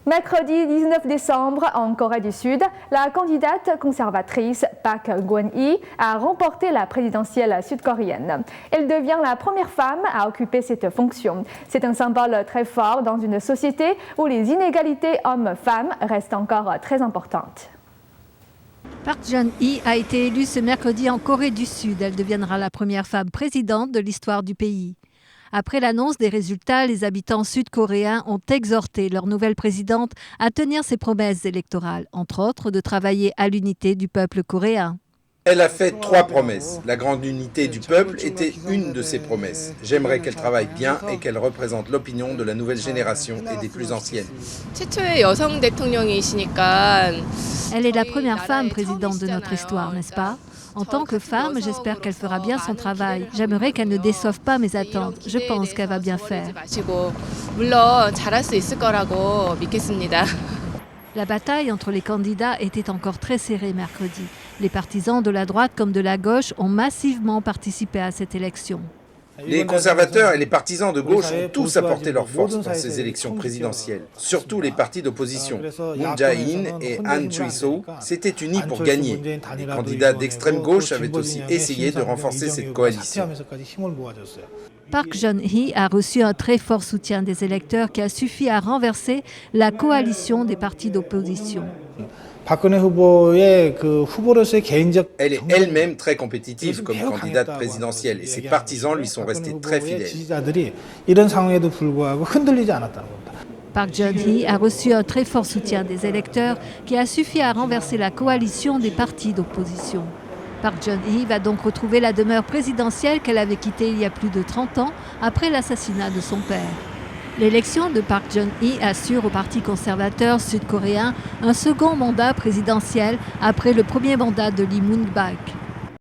Mercredi 19 décembre, en Corée du Sud, la candidate conservatrice Park Geun-hye a remporté la présidentielle sud-coréenne. Elle devient la première femme à occuper cette fonction. C'est un symbole très fort dans une société où les inégalités hommes-femmes restent encore très importantes. Park Geun-hye a été élue ce mercredi en Corée du Sud. Elle deviendra la première femme présidente de l'histoire du pays. Après l'annonce des résultats, les habitants sud-coréens ont exhorté leur nouvelle présidente à tenir ses promesses électorales, entre autres de travailler à l'unité du peuple coréen. Elle a fait 3 promesses. La grande unité du peuple était une de ces promesses. J'aimerais qu'elle travaille bien et qu'elle représente l'opinion de la nouvelle génération et des plus anciennes. Elle est la première femme présidente de notre histoire, n'est-ce pas ? En tant que femme, j'espère qu'elle fera bien son travail. J'aimerais qu'elle ne déçoive pas mes attentes. Je pense qu'elle va bien faire. La bataille entre les candidats était encore très serrée mercredi. Les partisans de la droite comme de la gauche ont massivement participé à cette élection. Les conservateurs et les partisans de gauche ont tous apporté leur force dans ces élections présidentielles, surtout les partis d'opposition. Moon Jae-in et Han Choi-soo s'étaient unis pour gagner. Les candidats d'extrême gauche avaient aussi essayé de renforcer cette coalition. Park Geun-hye a reçu un très fort soutien des électeurs qui a suffi à renverser la coalition des partis d'opposition. Elle est elle-même très compétitive comme candidate présidentielle et ses partisans lui sont restés très fidèles. Park Geun-hye a reçu un très fort soutien des électeurs qui a suffi à renverser la coalition des partis d'opposition. Park Geun-hye va donc retrouver la demeure présidentielle qu'elle avait quittée il y a plus de 30 ans après l'assassinat de son père. L'élection de Park Geun-hye assure au Parti conservateur sud-coréen un second mandat présidentiel après le premier mandat de Lee Myung-bak.